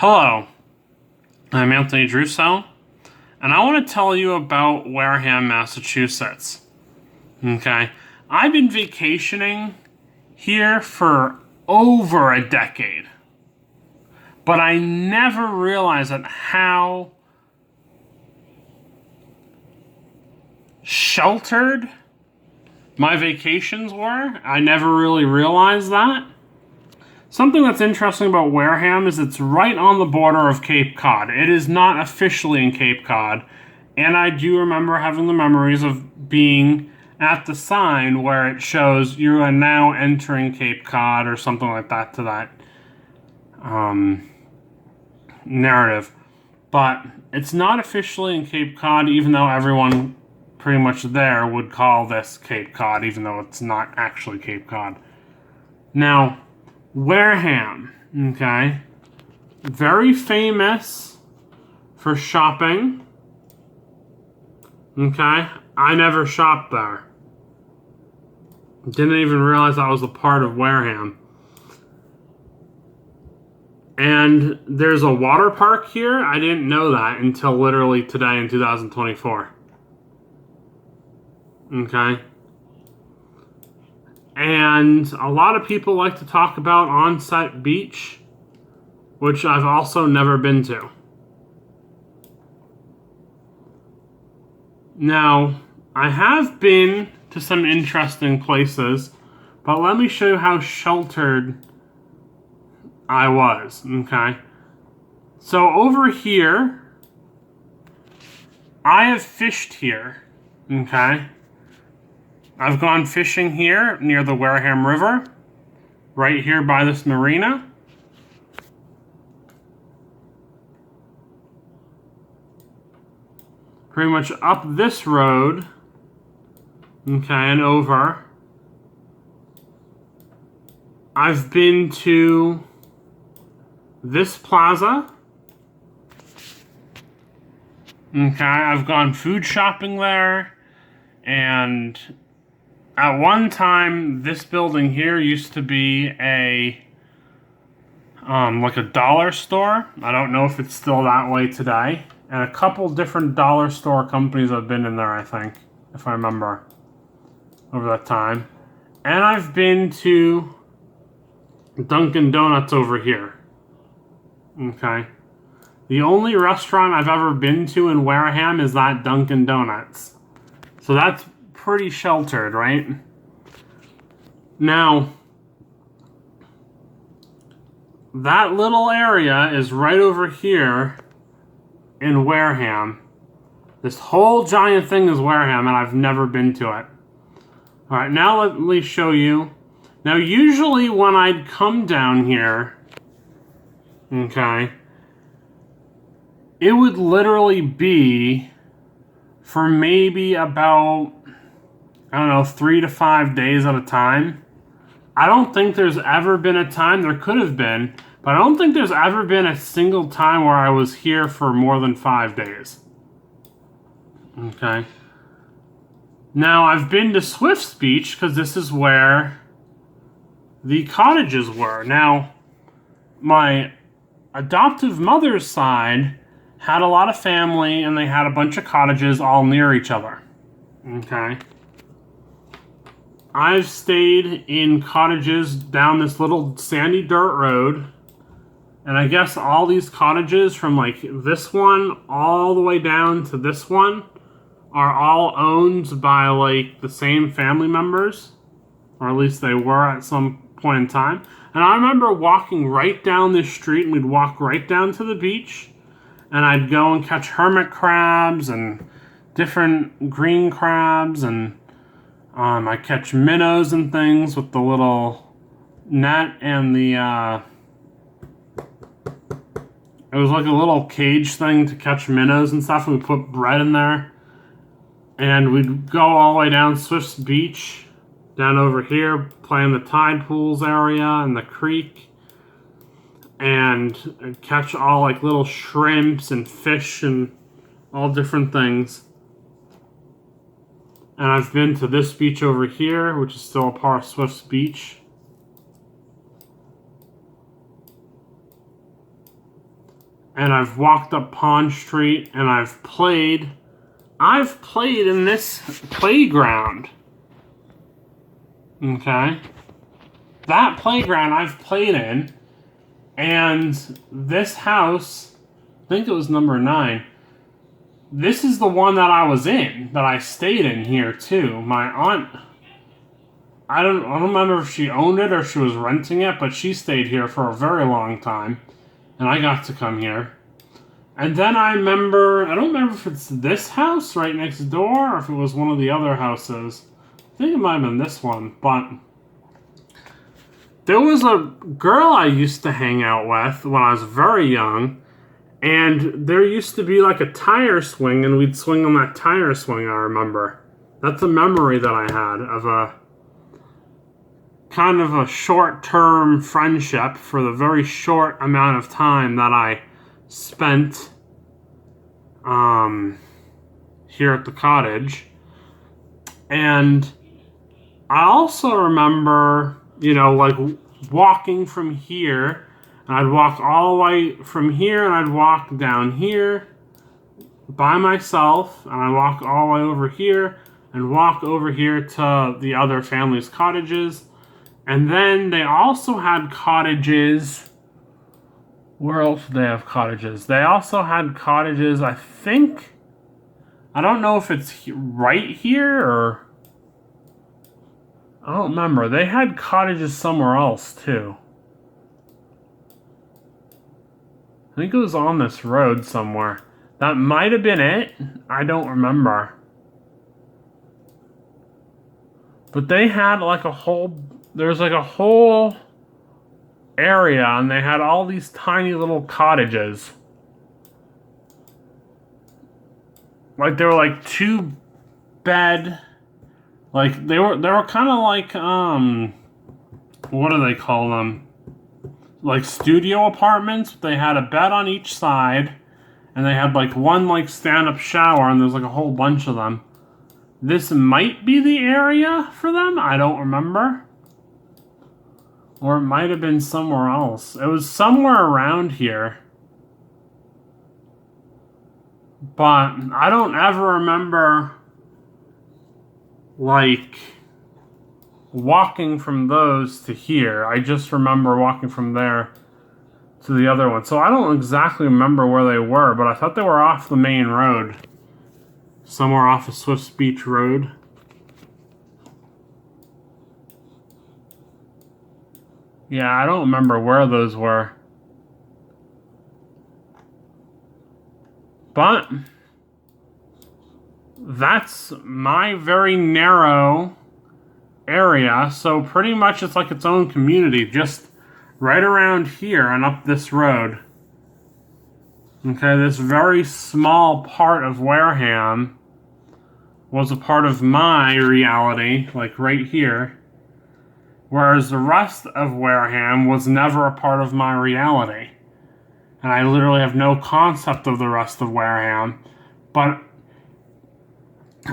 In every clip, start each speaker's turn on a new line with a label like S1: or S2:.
S1: Hello, I'm Anthony Giarrusso, and I want to tell you about Wareham, Massachusetts. Okay, I've been vacationing here for over a decade, but I never realized how sheltered my vacations were. I never really realized that. Something that's interesting about Wareham is it's right on the border of Cape Cod. It is not officially in Cape Cod, and I do remember having the memories of being at the sign where it shows you are now entering Cape Cod or something like that to that narrative. But it's not officially in Cape Cod, even though everyone pretty much there would call this Cape Cod, even though it's not actually Cape Cod. Now, Wareham, okay, very famous for shopping, okay. I never shopped there. Didn't even realize I was a part of Wareham. And there's a water park here. I didn't know that until literally today in 2024. Okay. And a lot of people like to talk about Onset Beach, which I've also never been to. Now, I have been to some interesting places, but let me show you how sheltered I was, okay? So over here, I have fished here, okay? I've gone fishing here near the Wareham River, right here by this marina. Pretty much up this road, okay, and over. I've been to this plaza. Okay, I've gone food shopping there, and at one time, this building here used to be like a dollar store. I don't know if it's still that way today. And a couple different dollar store companies have been in there, I think, if I remember, over that time. And I've been to Dunkin' Donuts over here. Okay. The only restaurant I've ever been to in Wareham is that Dunkin' Donuts. So that's pretty sheltered, right? Now, that little area is right over here in Wareham. This whole giant thing is Wareham, and I've never been to it. Alright, now let me show you. Now, usually when I'd come down here, okay, it would literally be for maybe about, I don't know, 3 to 5 days at a time. I don't think there's ever been a time, there could have been, but I don't think there's ever been a single time where I was here for more than 5 days. Okay. Now, I've been to Swift's Beach because this is where the cottages were. Now, my adoptive mother's side had a lot of family, and they had a bunch of cottages all near each other. Okay. I've stayed in cottages down this little sandy dirt road, and I guess all these cottages from like this one all the way down to this one are all owned by like the same family members, or at least they were at some point in time. And I remember walking right down this street, and we'd walk right down to the beach, and I'd go and catch hermit crabs and different green crabs, and I catch minnows and things with the little net and the, it was like a little cage thing to catch minnows and stuff. And we put bread in there. And we'd go all the way down Swift's Beach, down over here, play in the tide pools area and the creek. And catch all like little shrimps and fish and all different things. And I've been to this beach over here, which is still a part of Swift's Beach. and I've walked up Pond Street, and I've played in this playground. Okay? That playground I've played in, and this house, I think it was number 9. This is the one that I was in, that I stayed in here too. My aunt, I don't remember if she owned it or she was renting it, but she stayed here for a very long time, and I got to come here. And then I don't remember if it's this house right next door or if it was one of the other houses. I think it might have been this one, but there was a girl I used to hang out with when I was very young, and there used to be like a tire swing, and we'd swing on that tire swing, I remember. That's a memory that I had of a kind of a short-term friendship for the very short amount of time that I spent here at the cottage. And I also remember, like walking from here, and I'd walk all the way from here, and I'd walk down here by myself, and I'd walk all the way over here, and walk over here to the other family's cottages. And then they also had cottages. Where else did they have cottages? They also had cottages, I think. I don't know if it's right here or... I don't remember. They had cottages somewhere else, too. I think it was on this road somewhere. That might have been it. I don't remember. But they had like a whole... There's like a whole area, and they had all these tiny little cottages. Like they were like 2-bed... Like they were kind of like what do they call them? Like studio apartments. They had a bed on each side, and they had like one like stand-up shower, and there's like a whole bunch of them. This might be the area for them. I don't remember. Or it might have been somewhere else. It was somewhere around here. But I don't ever remember like walking from those to here. I just remember walking from there to the other one. So I don't exactly remember where they were, but I thought they were off the main road. Somewhere off of Swifts Beach Road. Yeah, I don't remember where those were. But that's my very narrow area, so pretty much it's like its own community, just right around here and up this road. Okay, this very small part of Wareham was a part of my reality, like right here, whereas the rest of Wareham was never a part of my reality. And I literally have no concept of the rest of Wareham, but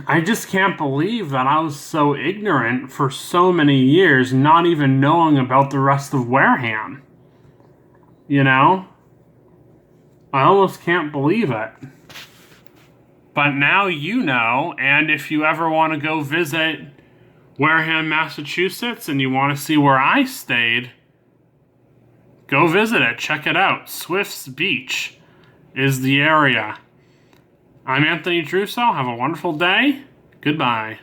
S1: I just can't believe that I was so ignorant for so many years, not even knowing about the rest of Wareham. You know? I almost can't believe it. But now you know, and if you ever want to go visit Wareham, Massachusetts, and you want to see where I stayed, go visit it. Check it out. Swifts Beach is the area. I'm Anthony Giarrusso. Have a wonderful day. Goodbye.